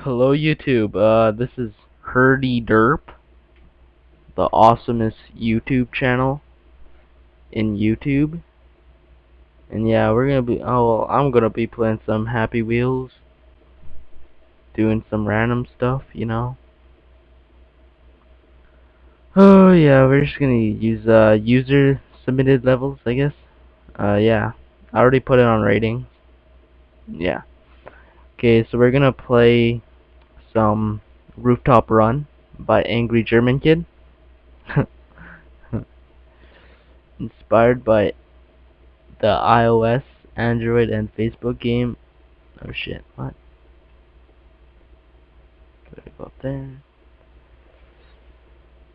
Hello YouTube, this is Derp, the awesomest YouTube channel in YouTube. And yeah, I'm gonna be playing some Happy Wheels, doing some random stuff, you know. Oh yeah, we're just gonna use user submitted levels, I guess. Yeah, I already put it on rating. Yeah. Okay, so we're gonna play some Rooftop Run by Angry German Kid. Inspired by the iOS, Android, and Facebook game. Oh shit, what? Gotta go up there.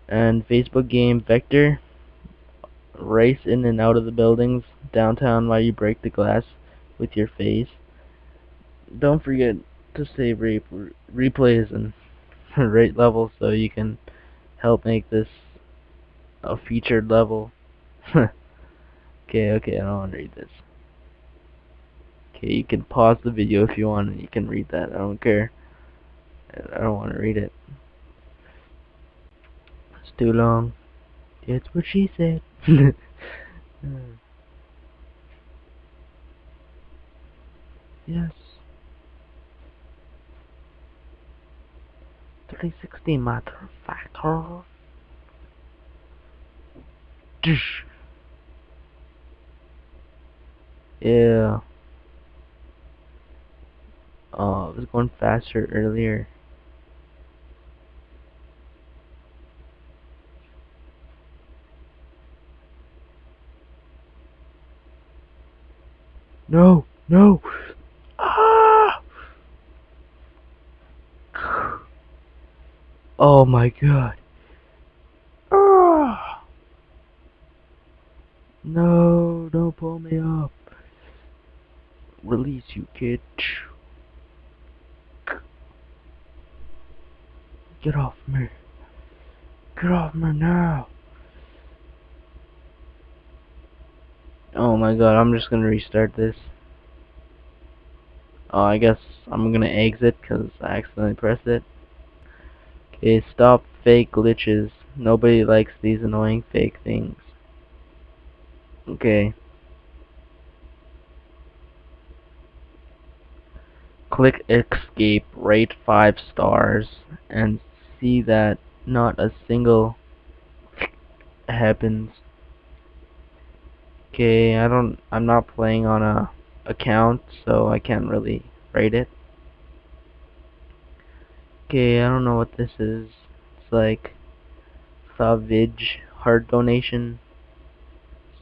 And Facebook game Vector. Race in and out of the buildings downtown while you break the glass with your face. Don't forget to save replays and rate levels so you can help make this a featured level. Okay, I don't want to read this. Okay, you can pause the video if you want and you can read that. I don't care. I don't want to read it. It's too long. That's what she said. Yes. 360 motherfucker. Yeah. Oh, it was going faster earlier. No, no. Ah! Oh my god. Ah! No, don't pull me up. Release you, kid. Get off me. Get off me now. Oh my god, I'm just gonna restart this. Oh, I guess I'm gonna exit because I accidentally pressed it. Okay, stop fake glitches. Nobody likes these annoying fake things. Okay. Click escape, rate 5 stars, and see that not a single happens. Okay, I'm not playing on a account, so I can't really rate it. Okay, I don't know what this is. It's like Savage heart donation.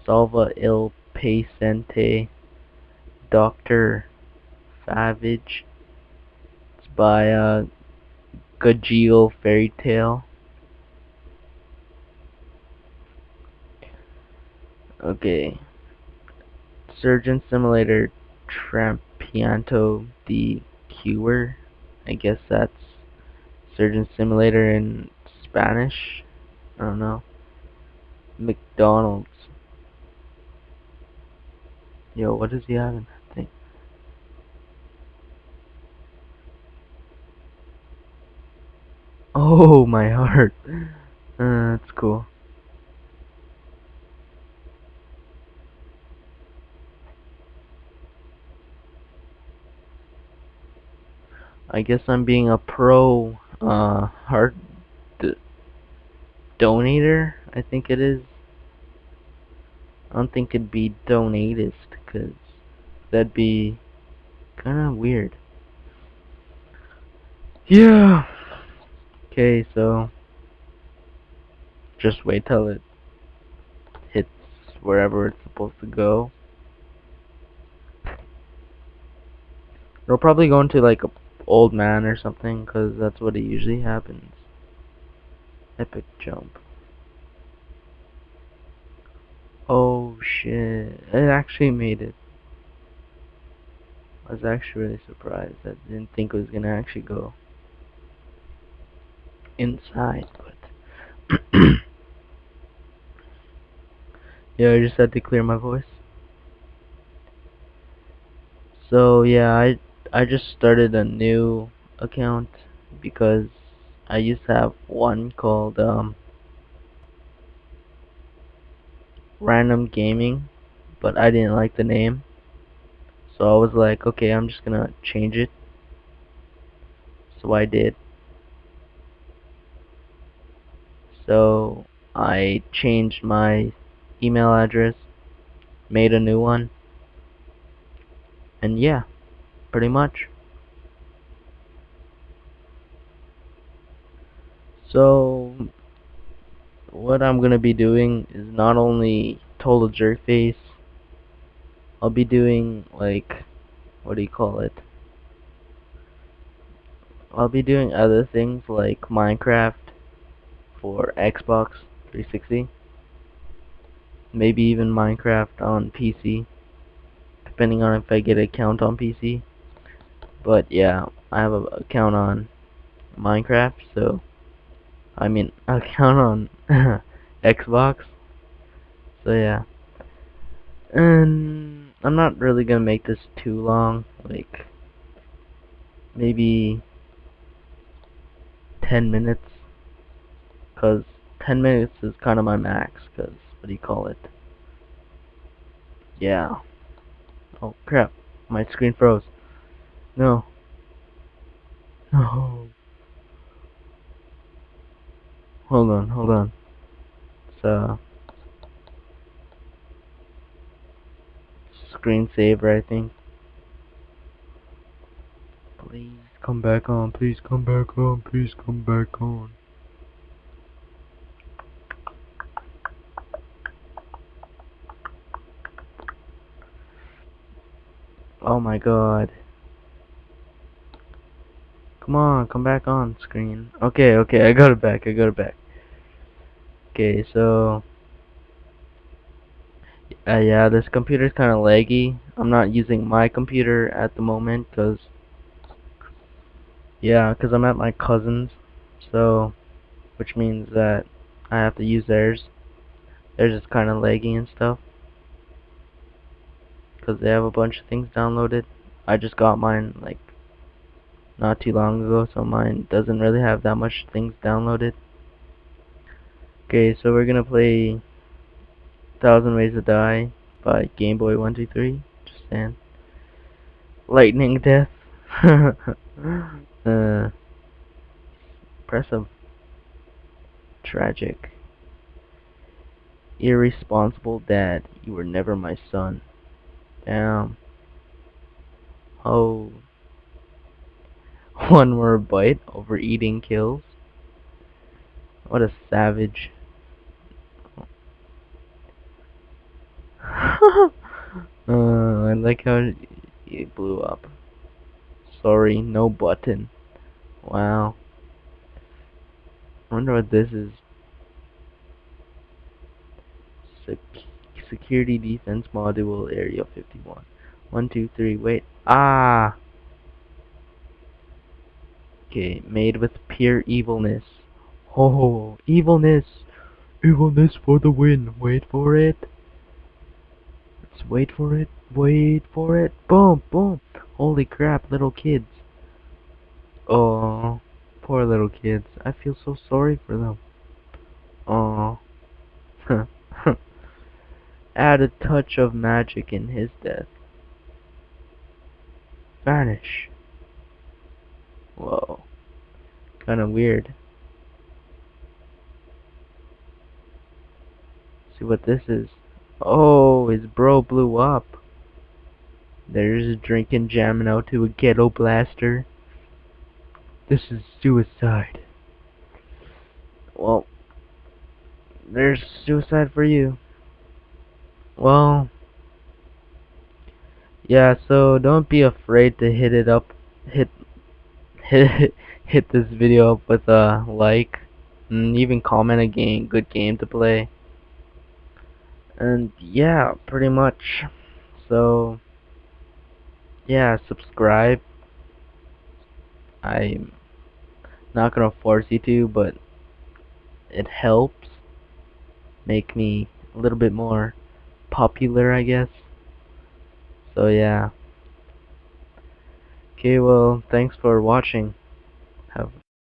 Salva il paciente. Dr. Savage. It's by Gajeel Fairy Tale. Okay. Surgeon Simulator Trampianto de Cure. I guess that's Surgeon Simulator in Spanish. I don't know. McDonald's. Yo, what does he have in that thing? Oh, my heart. That's cool. I guess I'm being a pro heart donator. I think it is. I don't think it'd be donatist, because that'd be kind of weird. Yeah. Okay, so just wait till it hits wherever it's supposed to go. It'll probably go into like a old man or something, because that's what it usually happens. Epic jump. Oh shit, it actually made it. I was actually really surprised. I didn't think it was gonna actually go inside, but yeah, I just had to clear my voice. So yeah, I just started a new account because I used to have one called Random Gaming, but I didn't like the name, so I was like, okay, I'm just gonna change it. So I did. So I changed my email address, made a new one, and yeah, pretty much. So what I'm gonna be doing is not only Total Jerkface, I'll be doing like, what do you call it? I'll be doing other things like Minecraft for Xbox 360, maybe even Minecraft on PC, depending on if I get an account on PC. But yeah, I have an account on Minecraft, so I mean account on Xbox. So yeah, and I'm not really gonna make this too long, like maybe 10 minutes, cause 10 minutes is kind of my max. Cause what do you call it? Yeah. Oh crap, my screen froze. No. No. Hold on. It's screensaver, I think. Please come back on. Please come back on. Please come back on. Oh my god. Come on, come back on screen. Okay, I got it back. Okay, so yeah, this computer's kind of laggy. I'm not using my computer at the moment cause I'm at my cousin's. So, which means that I have to use theirs. Theirs is kind of laggy and stuff, cause they have a bunch of things downloaded. I just got mine like not too long ago, so mine doesn't really have that much things downloaded. Okay, so we're gonna play Thousand Ways to Die by Game Boy 123. Just saying. Lightning Death. uh, Impressive. Tragic. Irresponsible dad. You were never my son. Damn. Oh. One more bite. Overeating kills. What a savage. I like how it blew up. Sorry, no button. Wow. I wonder what this is. Sec Security Defense Module Area 51. 1, 2, 3, wait. Ah! Okay, made with pure evilness. Oh, evilness! Evilness for the win. Wait for it. Let's wait for it. Wait for it. Boom, boom. Holy crap, little kids. Oh, poor little kids. I feel so sorry for them. Oh. Add a touch of magic in his death. Vanish. Whoa. Kinda weird. See what this is. Oh, his bro blew up. There's drinking, jamming out to a ghetto blaster. This is suicide. Well, there's suicide for you. Well, yeah, so don't be afraid to hit hit this video up with a like, and even comment a good game to play. And yeah, pretty much. So, yeah, subscribe. I'm not gonna force you to, but it helps make me a little bit more popular, I guess. So yeah. Okay, well, thanks for watching. Have